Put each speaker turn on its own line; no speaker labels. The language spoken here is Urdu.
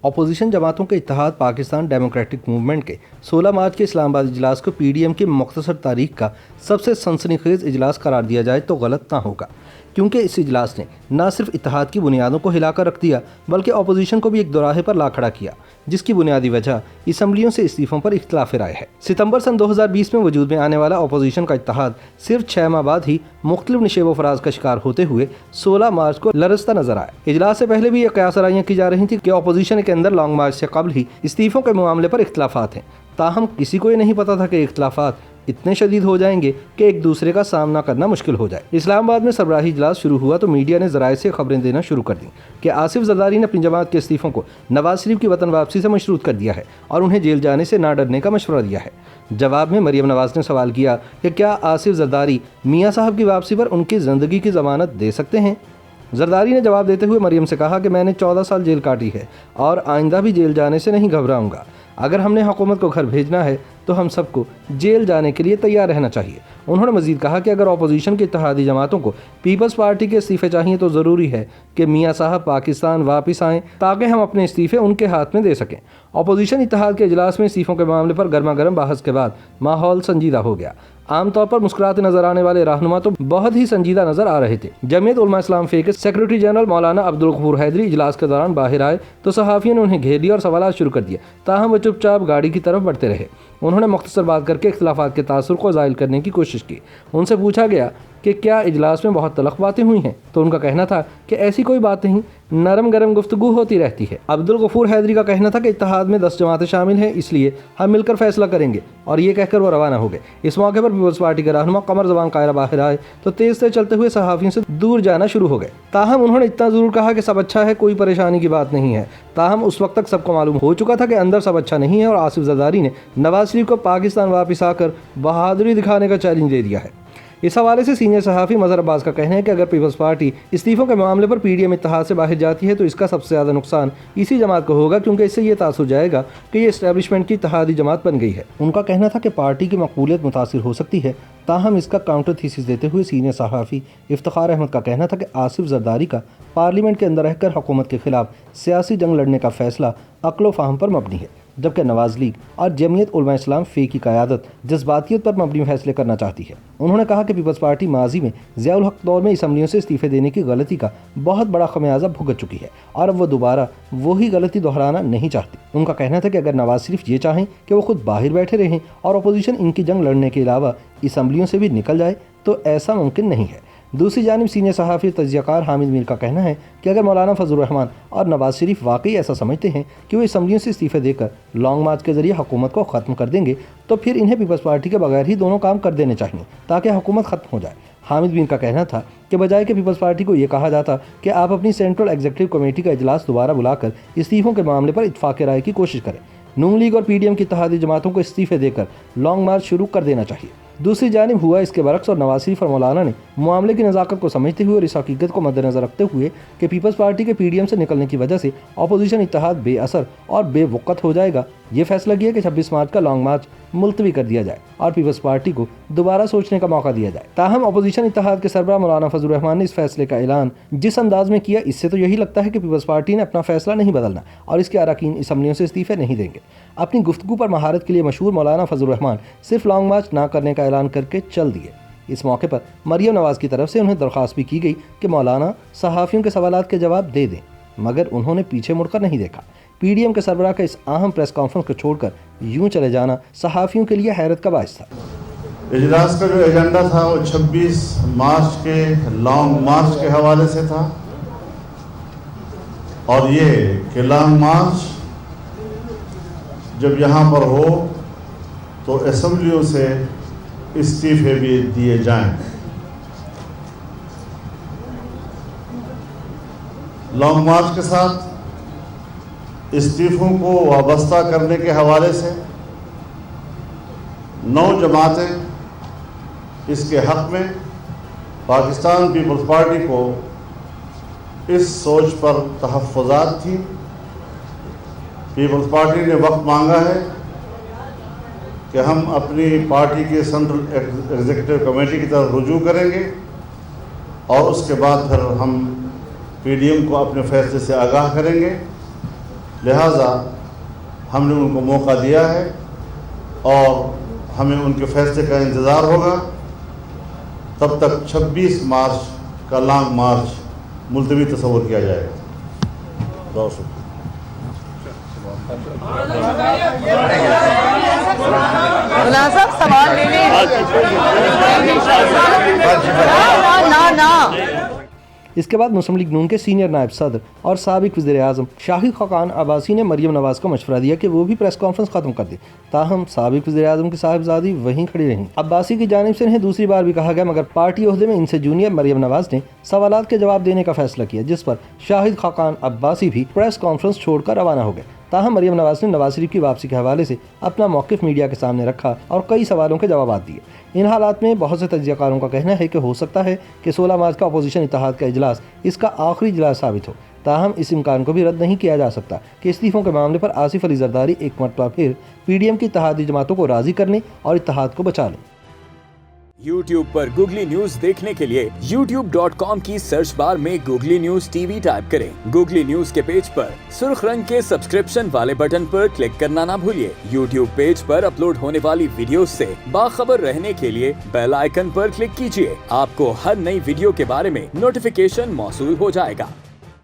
اپوزیشن جماعتوں کے اتحاد پاکستان ڈیموکریٹک موومنٹ کے 16 مارچ کے اسلام آباد اجلاس کو پی ڈی ایم کی مختصر تاریخ کا سب سے سنسنی خیز اجلاس قرار دیا جائے تو غلط نہ ہوگا، کیونکہ اس اجلاس نے نہ صرف اتحاد کی بنیادوں کو ہلا کر رکھ دیا بلکہ اپوزیشن کو بھی ایک دوراہے پر لا کھڑا کیا، جس کی بنیادی وجہ اسمبلیوں سے استعفوں پر اختلاف رائے ہے۔ ستمبر سن 2020 میں وجود میں آنے والا اپوزیشن کا اتحاد صرف 6 ماہ بعد ہی مختلف نشیب و فراز کا شکار ہوتے ہوئے 16 مارچ کو لرزتا نظر آیا۔ اجلاس سے پہلے بھی یہ قیاس آرائیاں کی جا رہی تھیں کہ اپوزیشن کے اندر لانگ مارچ سے قبل ہی استعفوں کے معاملے پر اختلافات ہیں، تاہم کسی کو یہ نہیں پتا تھا کہ اختلافات اتنے شدید ہو جائیں گے کہ ایک دوسرے کا سامنا کرنا مشکل ہو جائے۔ اسلام آباد میں سربراہی اجلاس شروع ہوا تو میڈیا نے ذرائع سے خبریں دینا شروع کر دیں کہ آصف زرداری نے اپنی جماعت کے استعفوں کو نواز شریف کی وطن واپسی سے مشروط کر دیا ہے اور انہیں جیل جانے سے نہ ڈرنے کا مشورہ دیا ہے۔ جواب میں مریم نواز نے سوال کیا کہ کیا آصف زرداری میاں صاحب کی واپسی پر ان کی زندگی کی ضمانت دے سکتے ہیں؟ زرداری نے جواب دیتے ہوئے مریم سے کہا کہ میں نے 14 سال جیل کاٹی ہے اور آئندہ بھی جیل جانے سے نہیں گھبراؤں گا۔ اگر ہم نے حکومت کو گھر بھیجنا ہے تو ہم سب کو جیل جانے کے لیے تیار رہنا چاہیے۔ انہوں نے مزید کہا کہ اگر اپوزیشن کی اتحادی جماعتوں کو پیپلز پارٹی کے استعفے چاہیے تو ضروری ہے کہ میاں صاحب پاکستان واپس آئیں تاکہ ہم اپنے استعفے ان کے ہاتھ میں دے سکیں۔ اپوزیشن اتحاد کے اجلاس میں استعفوں کے معاملے پر گرما گرم بحث کے بعد ماحول سنجیدہ ہو گیا۔ عام طور پر مسکراتے نظر آنے والے رہنما تو بہت ہی سنجیدہ نظر آ رہے تھے۔ جمعیت علماء اسلام فے کے سیکرٹری جنرل مولانا عبدالغفور حیدری اجلاس کے دوران باہر آئے تو صحافیوں نے انہیں گھیر لیا اور سوالات شروع کر دیے، تاہم وہ چپ چاپ گاڑی کی طرف بڑھتے رہے۔ انہوں نے مختصر بات کر کے اختلافات کے تاثر کو زائل کرنے کی کوشش کی۔ ان سے پوچھا گیا کہ کیا اجلاس میں بہت تلخ باتیں ہوئی ہیں تو ان کا کہنا تھا کہ ایسی کوئی بات نہیں، نرم گرم گفتگو ہوتی رہتی ہے۔ عبدالغفور حیدری کا کہنا تھا کہ اتحاد میں 10 جماعتیں شامل ہیں، اس لیے ہم مل کر فیصلہ کریں گے، اور یہ کہہ کر وہ روانہ ہو گئے۔ اس موقع پر پیپلز پارٹی کے رہنما قمر زبان قاہرہ باہر آئے تو تیز تیز چلتے ہوئے صحافیوں سے دور جانا شروع ہو گئے، تاہم انہوں نے اتنا ضرور کہا کہ سب اچھا ہے، کوئی پریشانی کی بات نہیں ہے۔ تاہم اس وقت تک سب کو معلوم ہو چکا تھا کہ اندر سب اچھا نہیں ہے اور آصف زرداری نے نواز شریف کو پاکستان واپس آ کر بہادری دکھانے کا چیلنج دے دیا ہے۔ اس حوالے سے سینئر صحافی مظہر عباس کا کہنا ہے کہ اگر پیپلز پارٹی استعفوں کے معاملے پر پی ڈی ایم اتحاد سے باہر جاتی ہے تو اس کا سب سے زیادہ نقصان اسی جماعت کو ہوگا، کیونکہ اس سے یہ تاثر جائے گا کہ یہ اسٹیبلشمنٹ کی اتحادی جماعت بن گئی ہے۔ ان کا کہنا تھا کہ پارٹی کی مقبولیت متاثر ہو سکتی ہے، تاہم اس کا کاؤنٹر تھیسس دیتے ہوئے سینئر صحافی افتخار احمد کا کہنا تھا کہ آصف زرداری کا پارلیمنٹ کے اندر رہ کر حکومت کے خلاف سیاسی جنگ لڑنے کا فیصلہ عقل و فہم پر مبنی ہے، جبکہ نواز لیگ اور جمعیت علماء اسلام فے کی قیادت جذباتیت پر مبنی فیصلے کرنا چاہتی ہے۔ انہوں نے کہا کہ پیپلز پارٹی ماضی میں ضیاء الحق دور میں اسمبلیوں سے استعفے دینے کی غلطی کا بہت بڑا خمیازہ بھگت چکی ہے اور اب وہ دوبارہ وہی غلطی دہرانا نہیں چاہتی۔ ان کا کہنا تھا کہ اگر نواز شریف یہ چاہیں کہ وہ خود باہر بیٹھے رہیں اور اپوزیشن ان کی جنگ لڑنے کے علاوہ اسمبلیوں سے بھی نکل جائے تو ایسا ممکن نہیں ہے۔ دوسری جانب سینئر صحافی تجزیہ کار حامد میر کا کہنا ہے کہ اگر مولانا فضل الرحمان اور نواز شریف واقعی ایسا سمجھتے ہیں کہ وہ اسمبلیوں سے استعفے دے کر لانگ مارچ کے ذریعے حکومت کو ختم کر دیں گے تو پھر انہیں پیپلز پارٹی کے بغیر ہی دونوں کام کر دینے چاہیے تاکہ حکومت ختم ہو جائے۔ حامد میر کا کہنا تھا کہ بجائے کہ پیپلز پارٹی کو یہ کہا جاتا کہ آپ اپنی سینٹرل ایگزیکٹو کمیٹی کا اجلاس دوبارہ بلا کر استعفوں کے معاملے پر اتفاق رائے کی کوشش کریں، نون لیگ اور پی ڈی ایم کی اتحادی جماعتوں کو استعفے دے کر لانگ مارچ شروع کر دینا چاہیے۔ دوسری جانب ہوا اس کے برعکس اور نواز شریف اور مولانا نے معاملے کی نزاکت کو سمجھتے ہوئے اور اس حقیقت کو مد نظر رکھتے ہوئے کہ پیپلز پارٹی کے پی ڈی ایم سے نکلنے کی وجہ سے اپوزیشن اتحاد بے اثر اور بے وقت ہو جائے گا، یہ فیصلہ کیا کہ 26 مارچ کا لانگ مارچ ملتوی کر دیا جائے اور پیپلز پارٹی کو دوبارہ سوچنے کا موقع دیا جائے۔ تاہم اپوزیشن اتحاد کے سربراہ مولانا فضل الرحمان نے اس فیصلے کا اعلان جس انداز میں کیا، اس سے تو یہی لگتا ہے کہ پیپلز پارٹی نے اپنا فیصلہ نہیں بدلنا اور اس کے اراکین اسمبلیوں سے استعفے نہیں دیں گے۔ اپنی گفتگو پر مہارت کے لیے مشہور مولانا فضل الرحمان صرف لانگ مارچ نہ کرنے کا اعلان کر کے چل دیے۔ اس موقع پر مریم نواز کی طرف سے انہیں درخواست بھی کی گئی کہ مولانا صحافیوں کے سوالات کے جواب دے دیں، مگر انہوں نے پیچھے مڑ کر نہیں دیکھا۔ پی ڈی ایم کے سربراہ کا اس اہم پریس کانفرنس کو چھوڑ کر یوں چلے جانا صحافیوں کے لیے حیرت کا باعث تھا۔
اجلاس کا جو ایجنڈا تھا وہ 26 مارچ کے لانگ مارچ کے حوالے سے تھا، اور یہ کہ لانگ مارچ جب یہاں پر ہو تو اسمبلیوں سے استعفے بھی دیے جائیں۔ لانگ مارچ کے ساتھ استعفوں کو وابستہ کرنے کے حوالے سے 9 جماعتیں اس کے حق میں پاکستان پیپلز پارٹی کو اس سوچ پر تحفظات تھی۔ پیپلز پارٹی نے وقت مانگا ہے کہ ہم اپنی پارٹی کے سینٹرل ایگزیکٹو کمیٹی کی طرف رجوع کریں گے اور اس کے بعد پھر ہم پی ڈی ایم کو اپنے فیصلے سے آگاہ کریں گے۔ لہٰذا ہم نے ان کو موقع دیا ہے اور ہمیں ان کے فیصلے کا انتظار ہوگا. تب تک 26 مارچ کا لانگ مارچ ملتوی تصور کیا جائے گا. بہت شکریہ.
مولانا صاحب سوال لے لیں.
اس کے بعد مسلم لیگ نون کے سینئر نائب صدر اور سابق وزیر اعظم شاہد خاقان عباسی نے مریم نواز کو مشورہ دیا کہ وہ بھی پریس کانفرنس ختم کر دے. تاہم سابق وزیر اعظم کی صاحبزادی وہیں کھڑی رہیں. عباسی کی جانب سے انہیں دوسری بار بھی کہا گیا مگر پارٹی عہدے میں ان سے جونیئر مریم نواز نے سوالات کے جواب دینے کا فیصلہ کیا, جس پر شاہد خاقان عباسی بھی پریس کانفرنس چھوڑ کر روانہ ہو گئے. تاہم مریم نواز نے نواز شریف کی واپسی کے حوالے سے اپنا موقف میڈیا کے سامنے رکھا اور کئی سوالوں کے جوابات دیے. ان حالات میں بہت سے تجزیہ کاروں کا کہنا ہے کہ ہو سکتا ہے کہ 16 مارچ کا اپوزیشن اتحاد کا اجلاس اس کا آخری اجلاس ثابت ہو. تاہم اس امکان کو بھی رد نہیں کیا جا سکتا کہ استعفوں کے معاملے پر آصف علی زرداری ایک مرتبہ پھر PDM کی اتحادی جماعتوں کو راضی کرنے اور اتحاد کو بچا لیں.
YouTube پر گوگلی نیوز دیکھنے کے لیے youtube.com کی سرچ بار میں گوگلی نیوز TV ٹائپ کریں. گوگلی نیوز کے پیج پر سرخ رنگ کے سبسکرپشن والے بٹن پر کلک کرنا نہ بھولیے. YouTube پیج پر اپلوڈ ہونے والی ویڈیوز سے باخبر رہنے کے لیے بیل آئیکن پر کلک کیجیے. آپ کو ہر نئی ویڈیو کے بارے میں نوٹیفیکیشن موصول ہو جائے گا.